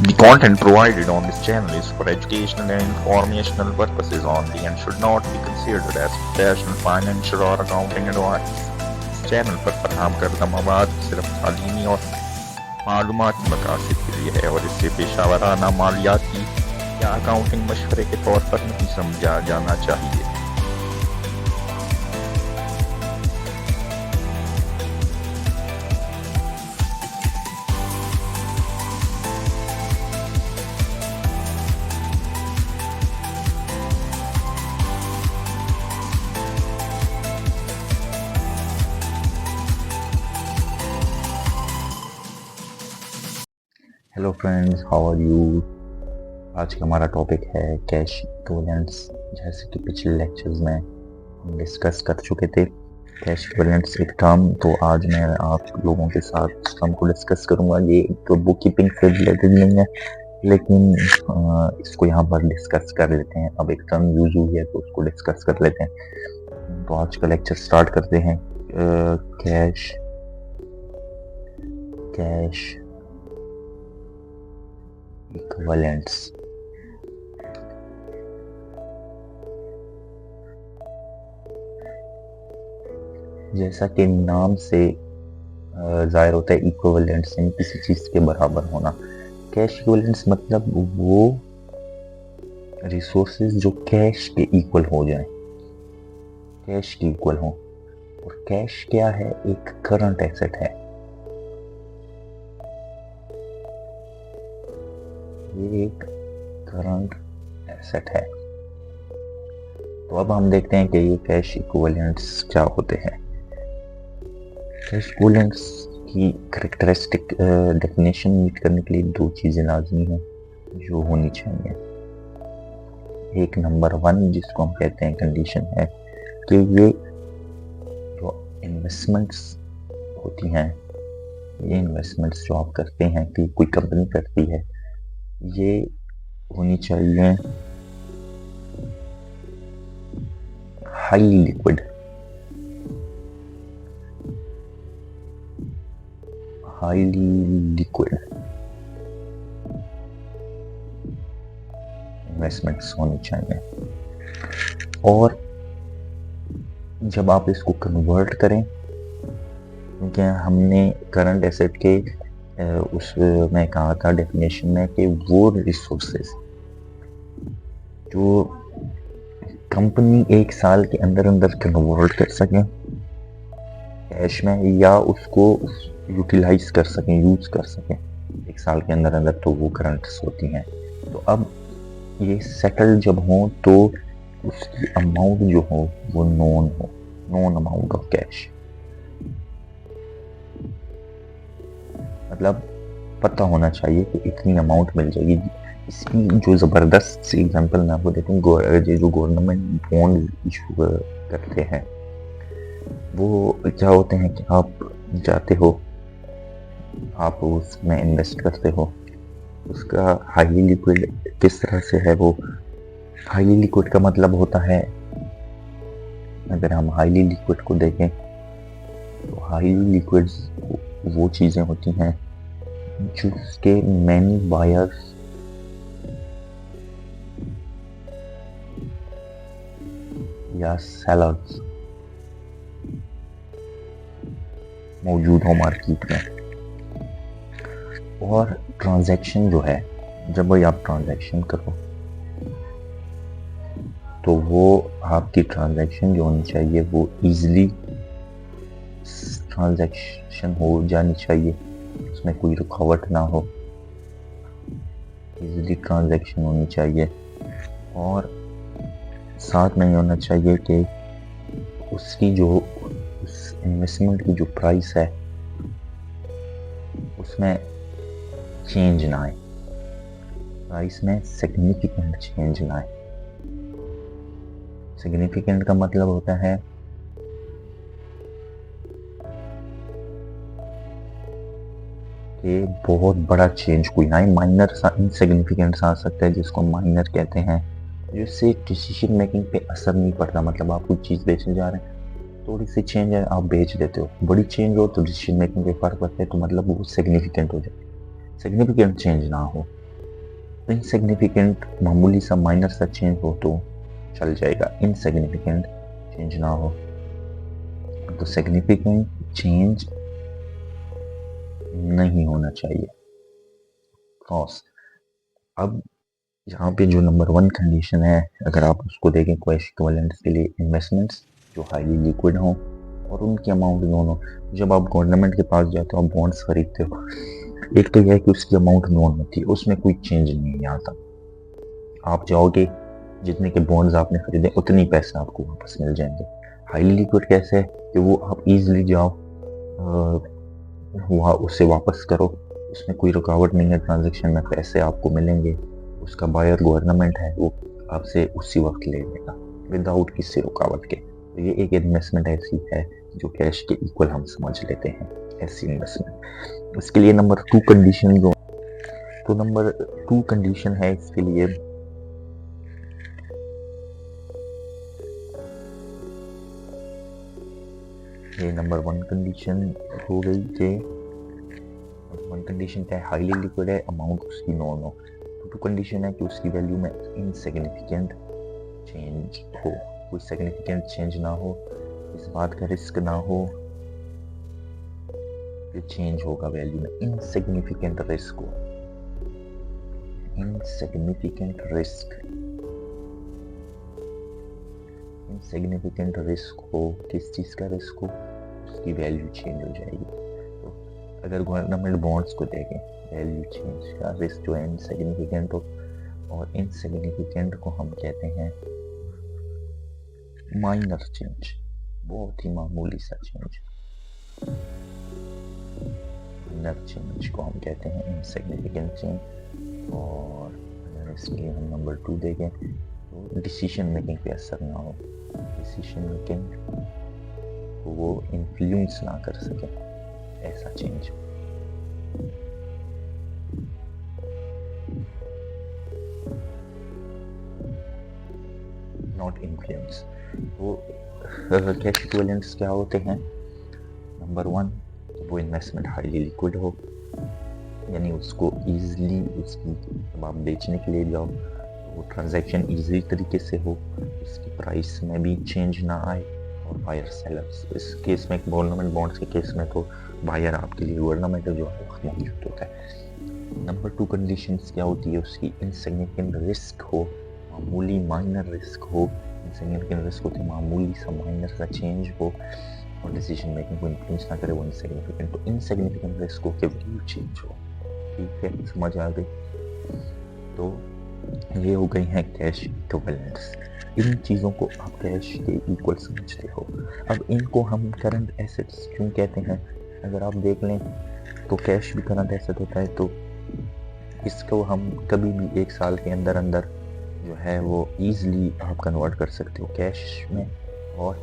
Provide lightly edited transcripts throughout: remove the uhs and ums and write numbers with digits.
The content provided on this channel is for educational and informational purposes only and should not be considered as professional, financial or accounting advice. इस channel पर फराहम करदा मवाद सिर्फ तालीमी और मालूमाती मकासद के लिए है और इसे पेशावराना मालियाती या अकाउंटिंग मशवरे के तौर पर नहीं समझा जाना चाहिए। Hello friends, how are you. आज का हमारा टॉपिक है कैश इक्विवेलेंट्स। जैसे कि पिछले लेक्चर्स में हम डिस्कस कर चुके थे कैश इक्विवेलेंट्स एक टर्म, तो आज मैं आप लोगों के साथ इस टर्म को डिस्कस करूंगा। ये एक बुक कीपिंग से रिलेटेड नहीं है, लेकिन इसको यहाँ पर डिस्कस कर लेते हैं। अब एक टर्म यूज हुई है तो उसको डिस्कस कर लेते हैं। तो आज का लेक्चर स्टार्ट करते हैं। Cash equivalents. जैसा कि नाम से जाहिर होता है, इक्विवेलेंट्स यानी किसी चीज के बराबर होना। कैश इक्विवेलेंट्स मतलब वो रिसोर्सेज जो कैश के इक्वल हो जाए, कैश के इक्वल हो। और कैश क्या है? एक करंट एसेट है। ये एक करंट एसेट है। तो अब हम देखते हैं कि ये कैश इक्विवेलेंट्स क्या होते हैं। कैश इक्विवेलेंट्स की कैरेक्टरिस्टिक डेफिनेशन मीट करने के लिए दो चीज़ें लाजमी हैं जो होनी चाहिए। एक नंबर 1 जिसको हम कहते हैं कंडीशन है कि ये जो इन्वेस्टमेंट्स होती हैं, ये इन्वेस्टमेंट्स जो आप करते हैं कि कोई कंपनी करती है, ये होनी चाहिए हाईली लिक्विड। इन्वेस्टमेंट्स होनी चाहिए। और जब आप इसको कन्वर्ट करें, क्योंकि हमने करंट एसेट के उसमें कहा था डेफिनेशन में कि वो रिसोर्सेज जो कंपनी एक साल के अंदर अंदर कन्वर्ट कर सकें कैश में, या उसको यूटिलाइज कर सकें, यूज कर सकें एक साल के अंदर अंदर, तो वो करंट्स होती हैं। तो अब ये सेटल जब हो तो उसकी अमाउंट जो हो वो नोन अमाउंट ऑफ कैश, मतलब पता होना चाहिए कि इतनी अमाउंट मिल जाएगी। इसकी जो ज़बरदस्त सी एग्जांपल मैं आपको देता हूँ, जो गवर्नमेंट बॉन्ड इशू करते हैं, वो क्या होते हैं कि आप जाते हो, आप उसमें इन्वेस्ट करते हो, उसका हाईली लिक्विड किस तरह से है। वो हाईली लिक्विड का मतलब होता है, अगर हम हाईली लिक्विड को देखें तो हाईली लिक्विड वो चीज़ें होती हैं जिसके मैनी बायर्स या सेलर्स मौजूद हो मार्केट में। और ट्रांजैक्शन जो है, जब भाई आप ट्रांजैक्शन करो तो वो आपकी ट्रांजैक्शन जो होनी चाहिए वो इजीली ट्रांजैक्शन हो जानी चाहिए, उसमें कोई रुकावट ना हो, इजीली ट्रांजैक्शन होनी चाहिए। और साथ में ये होना चाहिए कि उसकी जो उस इन्वेस्टमेंट की जो प्राइस है उसमें चेंज ना आए, प्राइस में सिग्निफिकेंट चेंज ना आए। सिग्निफिकेंट का मतलब होता है कि बहुत बड़ा चेंज कोई ना आए। माइनर सा इनसिग्निफिकेंट आ सकता है, जिसको माइनर कहते हैं, जिससे डिसीजन मेकिंग पे असर नहीं पड़ता। मतलब आप कोई चीज़ बेचने जा रहे हैं, थोड़ी सी चेंज है आप बेच देते हो, बड़ी चेंज हो तो डिसीजन मेकिंग पे फर्क पड़ता है, तो मतलब वो सिग्निफिकेंट हो जाए। सिग्निफिकेंट चेंज ना हो, इनसिग्निफिकेंट मामूली सा माइनर सा चेंज हो तो चल जाएगा, इनसिग्निफिकेंट चेंज ना हो तो सिग्निफिकेंट चेंज नहीं होना चाहिए। क्रॉस। अब यहाँ पे जो नंबर 1 कंडीशन है, अगर आप उसको देखें कैश इक्विवेलेंट्स के लिए, इन्वेस्टमेंट्स जो हाईली लिक्विड हों और उनकी अमाउंट नोन हो। जब आप गवर्नमेंट के पास जाते हो, आप बॉन्ड्स खरीदते हो, एक तो यह है कि उसकी अमाउंट नोन होती है, उसमें कोई चेंज नहीं आता। आप जाओगे, जितने के बॉन्ड्स आपने खरीदे उतनी पैसे आपको वापस मिल जाएंगे। हाईली लिक्विड कैसे है कि वो आप इजीली जाओ, वहाँ उससे वापस करो, उसमें कोई रुकावट नहीं है, ट्रांजैक्शन में पैसे आपको मिलेंगे, उसका बायर गवर्नमेंट है, वो आपसे उसी वक्त ले लेगा विदाउट किसी रुकावट के। तो ये एक इन्वेस्टमेंट ऐसी है जो कैश के इक्वल हम समझ लेते हैं, ऐसी इन्वेस्टमेंट। इसके लिए नंबर 2 कंडीशन जो, तो नंबर 2 कंडीशन है इसके लिए, ये नंबर 1 कंडीशन हो गई कि 1 कंडीशन क्या है, हाईली लिक्विड है, अमाउंट उसकी नॉन हो। 2 कंडीशन है कि उसकी वैल्यू में इनसिग्निफिकेंट चेंज हो, कोई सिग्निफिकेंट चेंज ना हो, इस बात का रिस्क ना हो कि चेंज होगा वैल्यू में, इनसिग्निफिकेंट रिस्क हो, इनसिग्निफिकेंट रिस्क, इनसिग्निफिकेंट रिस्क हो, किस चीज़ का रिस्क हो, उसकी वैल्यू चेंज हो जाएगी। तो अगर गवर्नमेंट बॉन्ड्स को देखें, वैल्यू चेंज का रिस्क जो है इनसिग्निफिकेंट हो, और इनसिग्निफिकेंट को हम कहते हैं माइनर चेंज, बहुत ही मामूली सा चेंज, माइनर चेंज को हम कहते हैं इनसिग्निफिकेंट चेंज। और अगर इसके लिए हम नंबर 2 देखें तो डिसीजन मेकिंग पे असर ना हो, डिसीजन मेकिंग को वो इन्फ्लुएंस ना कर सके, ऐसा चेंज। Not influence. तो कैश इक्विवेलेंट्स क्या होते हैं? नंबर 1, वो इन्वेस्टमेंट हाईली लिक्विड हो, यानी उसको ईजिली, उसकी जब आप बेचने के लिए जाओ तो वो ट्रांजैक्शन ईजी तरीके से हो, उसकी प्राइस में भी चेंज ना आए, और बायर सेलर्स, इस केस में गवर्नमेंट बॉन्ड्स के केस में तो बायर आपके लिए गवर्नमेंट जो है मौजूद होता है। नंबर 2 कंडीशंस क्या होती है उसकी? इनसिग्निफिकेंट रिस्क हो, मामूली माइनर रिस्क हो, इनसिग्निफिकेंट रिस्क होते मामूली सा माइनर सा चेंज हो, और डिसीजन मेकिंग को इन्फ्लुएंस ना करे वो इनसिग्निफिकेंट। तो इनसिग्निफिकेंट रिस्क हो के वैल्यू चेंज हो। ठीक है, समझ आ गई? तो ये हो गई हैं कैश इक्विवेलेंट्स। इन चीज़ों को आप कैश के इक्वल समझते हो। अब इनको हम करंट एसेट्स क्यों कहते हैं? अगर आप देख लें तो कैश भी करंट एसेट होता है, तो इसको हम कभी भी 1 साल के अंदर अंदर जो है वो ईजिली आप कन्वर्ट कर सकते हो कैश में, और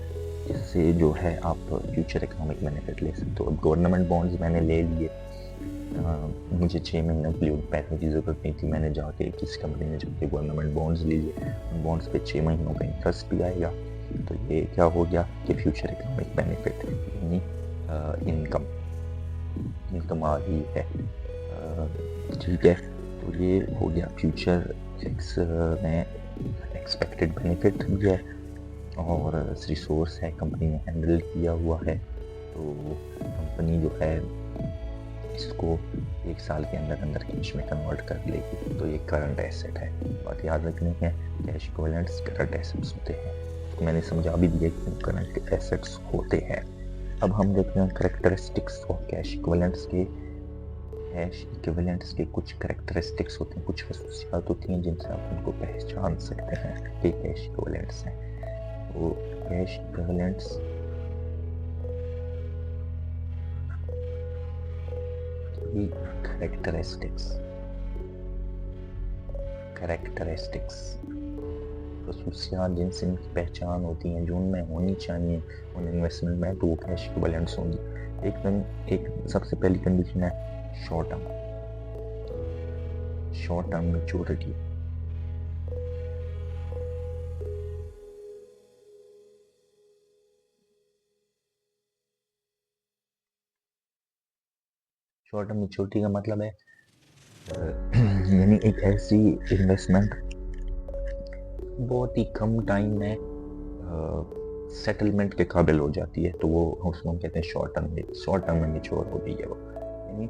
इससे जो है आप फ्यूचर इकोनॉमिक बेनिफिट ले सकते हो। अब गवर्नमेंट बॉन्ड्स मैंने ले लिए, मुझे 6 महीनों के लिए उन पैसों की ज़रूरत नहीं थी, मैंने जाके किसी कंपनी में जाके गवर्नमेंट बॉन्ड्स ले लिए, उन बॉन्ड्स पे 6 महीनों का इंटरेस्ट भी आएगा। तो ये क्या हो गया कि फ्यूचर इकोनॉमिक बेनिफिट, यानी इनकम आ रही है। ठीक है, तो ये हो गया फ्यूचर एक्स में एक्सपेक्टेड बेनिफिट भी है, और रिसोर्स है कंपनी ने हैंडल किया हुआ है, तो कंपनी जो है इसको 1 साल के अंदर अंदर कैश में कन्वर्ट कर लेगी। तो ये करंट एसेट है। बात याद रखनी है, कैश इक्विवेलेंट्स करंट एसेट्स होते हैं। तो मैंने समझा भी दिया कि करंट एसेट्स होते हैं। अब हम देखते हैं करेक्टरिस्टिक्स ऑफ कैश इक्विवेलेंट्स के। कैश इक्विवेलेंट्स के कुछ करेक्टरिस्टिक्स होते हैं, कुछ खसूसियात होती हैं जिनसे आप उनको पहचान सकते हैं कि कैश इक्विवेलेंट्स हैं। तो कैश इक्विवेलेंट्स की करेक्टरिस्टिक्स खसूसियात जिनसे इनकी पहचान होती हैं, जो उनमें होनी चाहिए उन इन्वेस्टमेंट में, तो वो कैश इक्विवेलेंट्स होंगी। एक सबसे पहली कंडीशन है short term maturity. Short term maturity का मतलब है यानी एक ऐसी इन्वेस्टमेंट बहुत ही कम टाइम में सेटलमेंट के काबिल हो जाती है, तो वो उसको हम कहते हैं शॉर्ट टर्म में मेच्योर हो गई है वो। यानी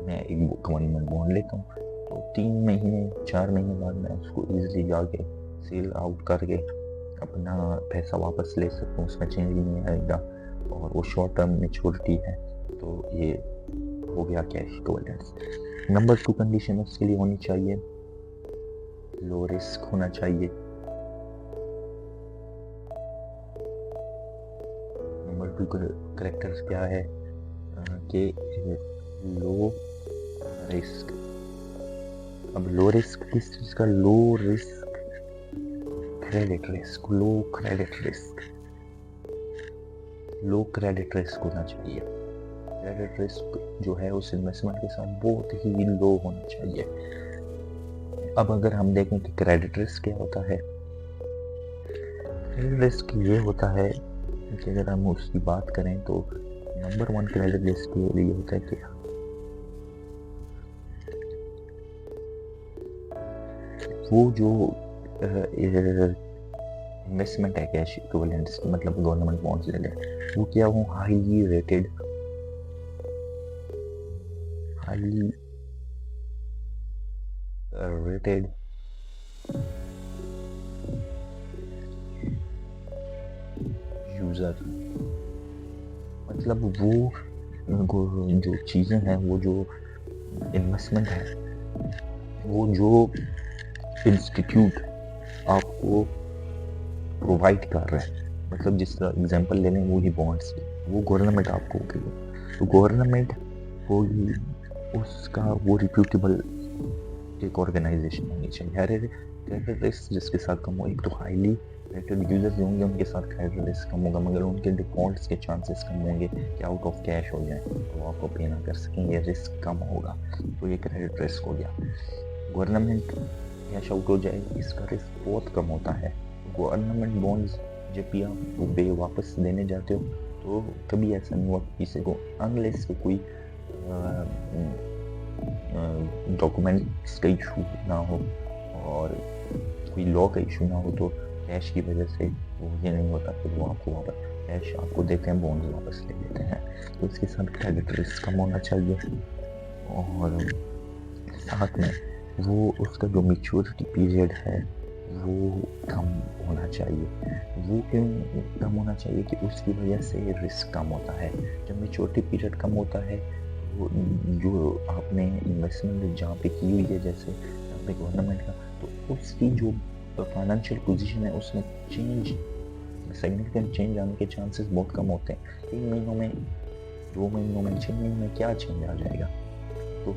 मैं एक गवर्नमेंट बॉन्ड लेता हूँ तो 3 महीने 4 महीने बाद मैं उसको ईजिली जाके सेल आउट करके अपना पैसा वापस ले सकता हूँ, उसमें चेंज नहीं आएगा और वो शॉर्ट टर्म मेच्योरिटी है। तो ये हो गया कैश इक्विवेलेंस। नंबर 2 कंडीशन उसके लिए होनी चाहिए, लो रिस्क होना चाहिए। नंबर 2 का करेक्टर्स क्या है कि लो रिस्क। अब लो रिस्क किस चीज का? लो रिस्क क्रेडिट रिस्क, लो क्रेडिट रिस्क, लो क्रेडिट रिस्क होना चाहिए। क्रेडिट रिस्क जो है उस इन्वेस्टमेंट के साथ बहुत ही लो होना चाहिए। अब अगर हम देखें कि क्रेडिट रिस्क क्या होता है, क्रेडिट रिस्क ये होता है कि अगर हम उसकी बात करें तो नंबर 1 क्रेडिट रिस्क के लिए होता है कि वो जो इन्वेस्टमेंट है कैश इक्विवेलेंट्स, मतलब गवर्नमेंट बॉन्ड्स ले लें, वो क्या हो हाईली रेटेड यूजर, मतलब वो जो चीज़ें हैं, वो जो इन्वेस्टमेंट है, वो जो इंस्टीट्यूट आपको प्रोवाइड कर रहा है, मतलब जिस तरह एग्जांपल ले लें वो ही बॉन्ड्स, वो गवर्नमेंट आपको होगी, तो गवर्नमेंट होगी उसका वो रिप्यूटेबल एक ऑर्गेनाइजेशन होनी चाहिए। हर क्रेडिट रिस्क जिसके साथ कम हो, एक तो हाईली रेटेड यूजर्स होंगे उनके साथ क्रेडिट रिस्क कम होगा, मगर उनके डिफॉल्ट्स के चांसेस कम होंगे कि आउट ऑफ कैश हो जाए तो वो आपको पे ना कर सकें, ये रिस्क कम होगा, तो ये क्रेडिट रिस्क हो गया। गवर्नमेंट कैश आउट हो जाए इसका रिस्क बहुत कम होता है। गवर्नमेंट बॉन्ड्स जब भी आप बे वापस देने जाते हो तो कभी ऐसा नहीं हुआ किसी को, अनलेस कोई डॉक्यूमेंट्स का इशू ना हो और कोई लॉ का इशू ना हो, तो कैश की वजह से वो ये नहीं होता कि वो आपको वापस कैश आपको देते हैं, बॉन्ड वापस ले लेते हैं। तो इसके साथ क्रेडिट रिस्क कम होना चाहिए और साथ में वो उसका जो मैच्योरिटी पीरियड है वो कम होना चाहिए। वो क्यों कम होना चाहिए? कि उसकी वजह से रिस्क कम होता है। जब मैच्योरिटी पीरियड कम होता है तो जो आपने इन्वेस्टमेंट जहाँ पे की हुई है, जैसे यहाँ पे गवर्नमेंट का, तो उसकी जो फाइनेंशियल पोजीशन है उसमें सिग्निफिकेंट चेंज आने के चांसेस बहुत कम होते हैं। 3 महीनों में, 2 महीनों में, 6 महीनों में क्या चेंज आ जाएगा? तो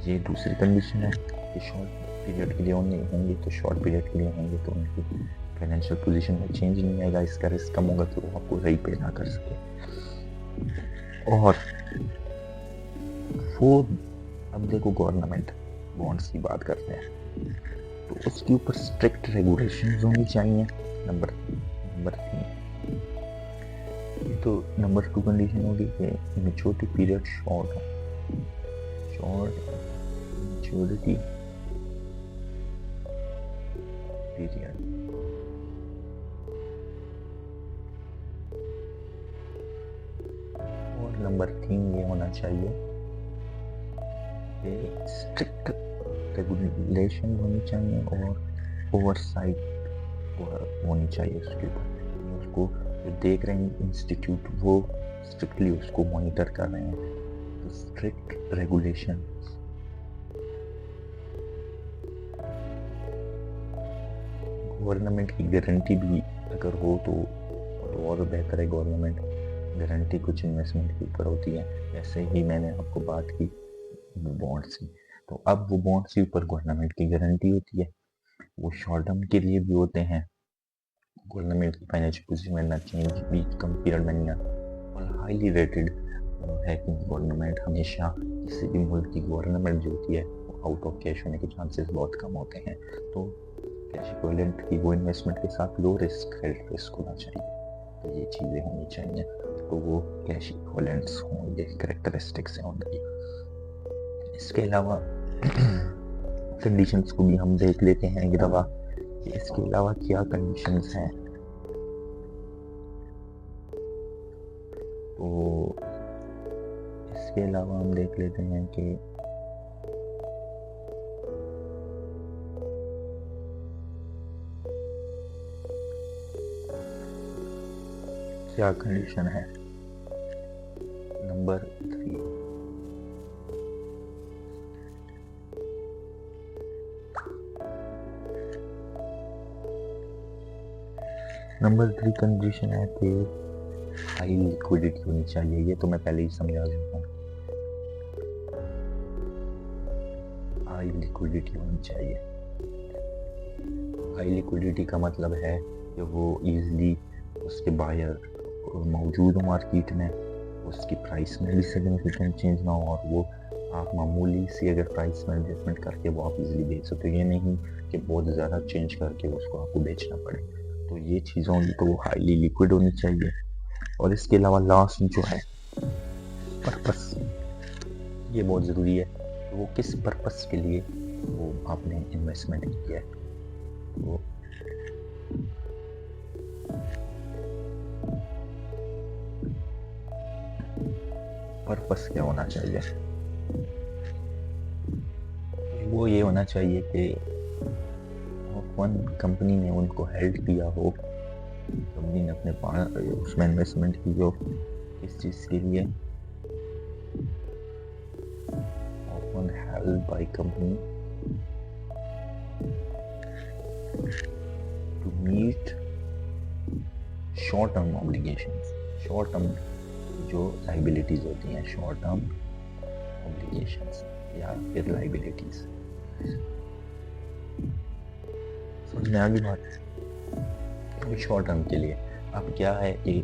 ये दूसरी कंडीशन है कि शॉर्ट पीरियड के लिए होंगे तो शॉर्ट पीरियड के लिए होंगे तो उनकी फाइनेंशियल पोजीशन में चेंज नहीं आएगा, इसका रिस्क कम होगा कि वो आपको रीपे ना कर सके। और वो अब देखो गवर्नमेंट बॉन्ड्स की बात करते हैं तो उसके ऊपर स्ट्रिक्ट रेगुलेशंस होनी चाहिए। नंबर 3 तो नंबर 2 कंडीशन होगी कि maturity period short maturity period. और नंबर 3 ये होना चाहिए कि स्ट्रिक्ट रेगुलेशन होनी चाहिए और ओवरसाइट होनी चाहिए उसके ऊपर, उसको जो देख रहे हैं इंस्टीट्यूट वो स्ट्रिक्टली उसको मॉनिटर कर रहे हैं। तो स्ट्रिक्ट रेगुलेशन, गवर्नमेंट की गारंटी भी अगर हो तो और बेहतर है। गवर्नमेंट गारंटी कुछ इन्वेस्टमेंट के ऊपर होती है, जैसे ही मैंने आपको बात की बॉन्ड्स की, तो अब वो बॉन्ड्स के ऊपर गवर्नमेंट की गारंटी होती है, वो शॉर्ट टर्म के लिए भी होते हैं, गवर्नमेंट की फाइनेंशियल पोजीशन में ना चेंज भी कम पीरियड में नहीं आता, और हाईली रेटेड है कि गवर्नमेंट हमेशा किसी भी मुल्क की गवर्नमेंट जो होती है वो आउट ऑफ कैश होने के चांसेस बहुत कम होते हैं। तो कैश इक्विवेलेंट की वो इन्वेस्टमेंट के साथ लो रिस्क क्रेडिट रिस्क होना चाहिए, तो ये चीज़ें होनी चाहिए, तो वो कैश इक्विवेलेंट्स हों, ये कैरेक्टरिस्टिक्स हैं उनकी। इसके अलावा कंडीशंस को भी हम देख लेते हैं एक दफ़ा कि इसके अलावा क्या कंडीशंस हैं। तो इसके अलावा हम देख लेते हैं कि क्या कंडीशन है। नंबर 3, कंडीशन है कि हाई लिक्विडिटी होनी चाहिए। ये तो मैं पहले ही समझा चुका हूँ, हाई लिक्विडिटी होनी चाहिए। हाई लिक्विडिटी का मतलब है कि वो इजीली उसके बायर मौजूद हो मार्केट में, उसकी प्राइस में भी सिग्निफिकेंट चेंज ना हो, और वो आप मामूली सी अगर प्राइस में एडजस्टमेंट करके वो आप इजीली बेच सकते हो। ये नहीं कि बहुत ज़्यादा चेंज करके उसको आपको बेचना पड़े। तो ये चीज़ों होंगी तो वो हाईली लिक्विड होनी चाहिए। और इसके अलावा लास्ट जो है पर्पस, ये बहुत ज़रूरी है। तो वो किस पर्पस के लिए वो आपने इन्वेस्टमेंट किया है, वो पर्पस क्या होना चाहिए। वो ये होना चाहिए कि वन कंपनी ने उनको हेल्प किया हो, कंपनी ने अपने पास उसमें इन्वेस्टमेंट की हो, किस चीज़ के लिए, often held by company to meet short term obligations, short term जो लाइबिलिटीज होती हैं, शॉर्ट टर्म ऑब्लिगेशंस या फिर लाइबिलिटीज। समझ में आ गई बात। शॉर्ट टर्म के लिए अब क्या है कि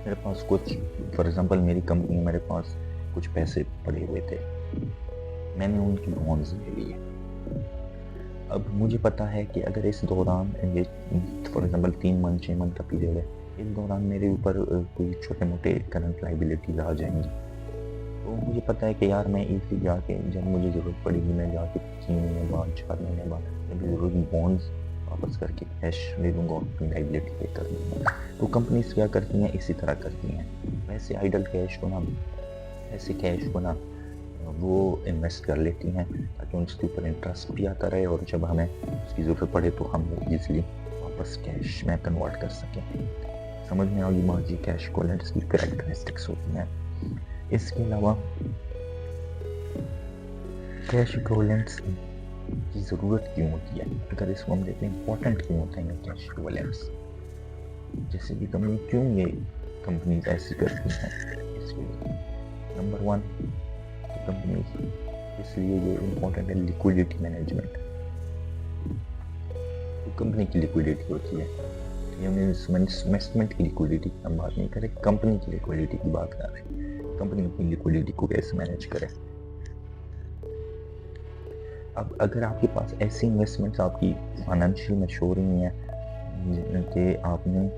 मेरे पास कुछ, फॉर एग्जांपल मेरी कंपनी में मेरे पास कुछ पैसे पड़े हुए थे, मैंने उनकी बॉन्ड्स ले लिए। अब मुझे पता है कि अगर इस दौरान ये फॉर एग्जांपल 3 मंथ 6 मंथ का पीरियड है, इस दौरान मेरे ऊपर कोई छोटे मोटे करंट लाइबिलिटीज आ जाएंगी, तो मुझे पता है कि यार मैं इसी जाके जब मुझे ज़रूरत पड़ेगी मैं जाके 3 महीने बाद 4 महीने बाद जब ज़रूरत बॉन्ड्स वापस करके कैश दे दूँगा और अपनी लाइबिलिटी पे कर दूँगा। तो कंपनीज क्या करती हैं, इसी तरह करती हैं। वैसे आइडल कैश को ना, ऐसे कैश को ना वो इन्वेस्ट कर लेती हैं ताकि उसके ऊपर इंटरेस्ट भी आता रहे, और जब हमें उसकी ज़रूरत पड़े तो हम वो ईजिली वापस कैश में कन्वर्ट कर सकें। समझ में आ गई बात। ये कैश इक्विवेलेंट्स की कैरेक्टरिस्टिक्स होती हैं। इसके अलावा कैश इक्विवेलेंट्स की ज़रूरत क्यों होती है, अगर इसको हम देखते हैं इंपॉर्टेंट क्यों होते हैं कैश इक्विवेलेंट्स, जैसे कि कंपनी क्यों ये कंपनी ऐसी करती हैं। इसके लिए नंबर 1 कंपनी इसलिए ये इम्पोर्टेंट है लिक्विडिटी मैनेजमेंट। तो कंपनी की लिक्विडिटी होती है, इन्वेस्टमेंट की लिक्विडिटी की हम बात नहीं करें, कंपनी की लिक्विडिटी की बात कर रहे हैं। कंपनी अपनी लिक्विडिटी को कैसे मैनेज करे। अब अगर आपके पास ऐसी इन्वेस्टमेंट्स आपकी फाइनेंशियल में शो रही हैं कि आपने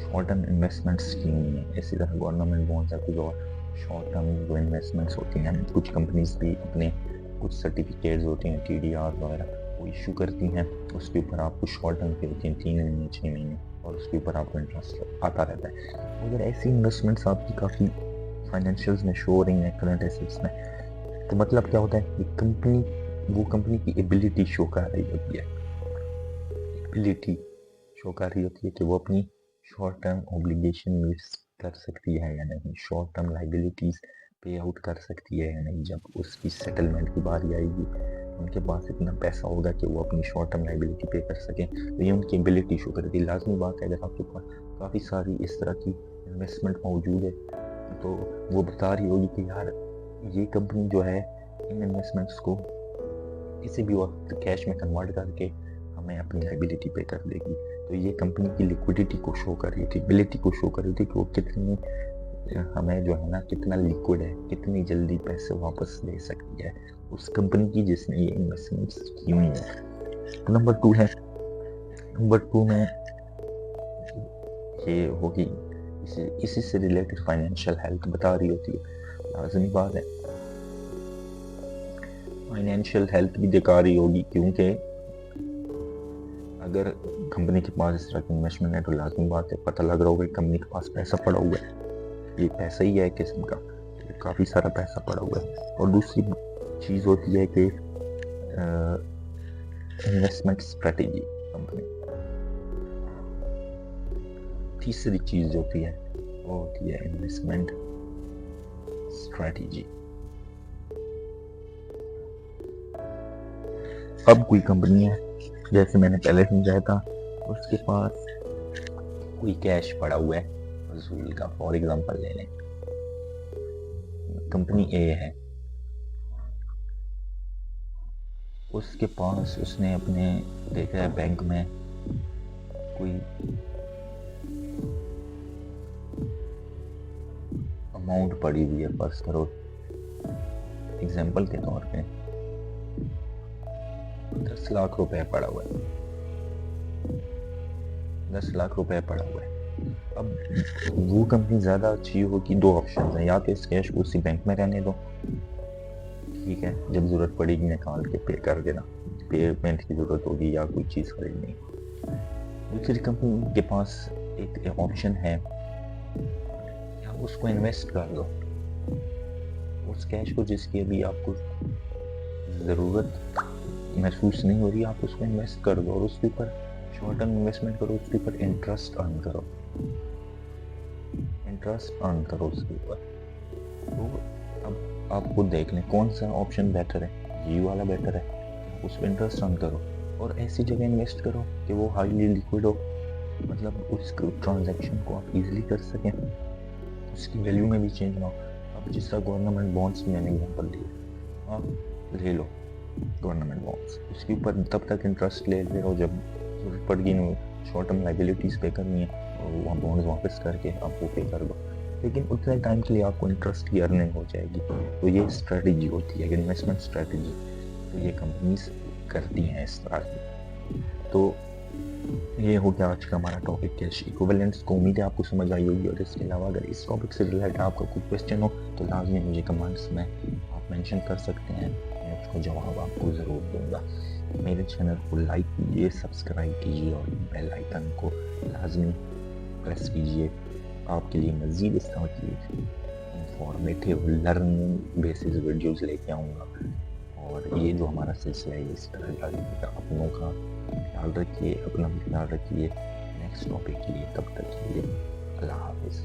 शॉर्ट टर्म इन्वेस्टमेंट्स की हुई हैं, इसी तरह गवर्नमेंट बॉन्ड्स या कुछ और शॉर्ट टर्म जो इन्वेस्टमेंट्स होती हैं, कुछ कंपनीज भी अपने कुछ सर्टिफिकेट्स होते हैं TDR वगैरह वो इशू करती हैं, उसके ऊपर आपको शॉर्ट टर्म पे होती हैं 3 महीने 6 महीने, और उसके ऊपर आपको इंटरेस्ट आता रहता है। अगर ऐसी इन्वेस्टमेंट्स आपकी काफ़ी फाइनेंशियल्स में शो हो रही हैं, करंट एसेट्स में, तो मतलब क्या होता है कि वो कंपनी की एबिलिटी शो कर रही होती है, एबिलिटी शो कर रही होती है कि वो अपनी शॉर्ट टर्म ऑब्लिगेशन मीट कर सकती है या नहीं, शॉर्ट टर्म लाइबिलिटीज पे आउट कर सकती है या नहीं। जब उसकी सेटलमेंट की बारी आएगी उनके पास इतना पैसा होगा कि वो अपनी शॉर्ट टर्म लाइबिलिटी पे कर सकें, तो ये उनकी एबिलिटी शो करती है। लाजमी बात है अगर आपके पास काफ़ी सारी इस तरह की इन्वेस्टमेंट मौजूद है तो वो बता रही होगी कि यार ये कंपनी जो है इन इन्वेस्टमेंट्स को किसी भी वक्त कैश में कन्वर्ट करके हमें अपनी लाइबिलिटी पे कर देगी। तो ये कंपनी की लिक्विडिटी को शो कर रही थी, एबिलिटी को शो कर रही थी कि वो कितनी हमें जो है ना कितना लिक्विड है, कितनी जल्दी पैसे वापस दे सकती है उस कंपनी की जिसने ये इन्वेस्टमेंट्स की हुई है। नंबर 2 है, नंबर 2 में ये होगी इसी से रिलेटेड फाइनेंशियल हेल्थ बता रही होती है, लाजमी बात है। फाइनेंशियल हेल्थ भी दिखा रही होगी, क्योंकि अगर कंपनी के पास इस तरह की इन्वेस्टमेंट है तो लाजमी बात है पता लग रहा होगा कि कंपनी के पास पैसा पड़ा हुआ है, ये पैसा ही है एक किस्म का, काफ़ी सारा पैसा पड़ा हुआ है। और दूसरी चीज़ होती है कि इन्वेस्टमेंट स्ट्रेटेजी कंपनी। तीसरी चीज़ जो होती है वो होती है इन्वेस्टमेंट स्ट्रेटेजी। अब कोई कंपनी है, जैसे मैंने पहले समझाया था, उसके पास कोई कैश पड़ा हुआ है फजूल का, फॉर एग्जांपल ले लें कंपनी ए है, उसके पास उसने अपने देखा है बैंक में कोई अमाउंट पड़ी हुई है, फर्ज करो एग्जांपल के तौर पे 10 लाख रुपए पड़ा हुआ है, 10 लाख रुपए पड़ा हुआ है। अब वो कंपनी ज़्यादा अच्छी होगी, दो ऑप्शन है, या तो इस कैश को उसी बैंक में रहने दो, ठीक है, जब ज़रूरत पड़ेगी निकाल के पे कर देना, पेमेंट की ज़रूरत होगी या कोई चीज़ खरीदनी। दूसरी कंपनी के पास एक ऑप्शन है कि आप उसको इन्वेस्ट कर दो, उस कैश को जिसकी अभी आपको ज़रूरत महसूस नहीं हो रही, आप उसको इन्वेस्ट कर दो और उसके ऊपर शॉर्ट टर्म इन्वेस्टमेंट करो, उसके ऊपर इंटरेस्ट अर्न करो, इंटरेस्ट अर्न करो उसके ऊपर। तो अब आप खुद देख लें कौन सा ऑप्शन बेटर है, ये वाला बेटर है, उस पर इंटरेस्ट अर्न करो और ऐसी जगह इन्वेस्ट करो कि वो हाईली लिक्विड हो, मतलब उस ट्रांजैक्शन को आप इजीली कर सकें, उसकी वैल्यू में भी चेंज ना हो। अब जिस तरह गवर्नमेंट बॉन्ड्स मैंने एग्जाम्पल दिए, आप ले लो गवर्नमेंट बॉन्ड्स, उसके ऊपर तब तक इंटरेस्ट ले रहो जब जरूरत पड़ गई, शॉर्ट टर्म लाइबिलिटीज़ पे करनी है और वहाँ बॉन्ड्स वापस करके आप वो पे कर दो, लेकिन उतने टाइम के लिए आपको इंटरेस्ट की अर्निंग हो जाएगी। तो ये स्ट्रेटजी होती है इन्वेस्टमेंट स्ट्रेटजी, तो ये कंपनीज करती हैं इस तरह की। तो ये हो गया आज का हमारा टॉपिक कैश इक्विवेलेंट्स को। उम्मीद है आपको समझ आई होगी, और इसके अलावा अगर इस टॉपिक से रिलेटेड आपका कोई क्वेश्चन हो तो लाजमी मुझे कमेंट्स में आप मेंशन कर सकते हैं, मैं उसको जवाब आपको ज़रूर दूंगा। मेरे चैनल को लाइक कीजिए, सब्सक्राइब कीजिए और बेल आइकन को लाजमी प्रेस कीजिए। आपके लिए मज़ीद इस तरह की इंफॉर्मेटिव लर्निंग बेसिस वीडियोज़ लेके आऊँगा, और ये जो हमारा सिलसिला है इस तरह जारी रहेगा। अपनों का ख्याल रखिए, अपना भी ख्याल रखिए। नेक्स्ट टॉपिक के लिए तब तक के लिए अल्लाह हाफिज़।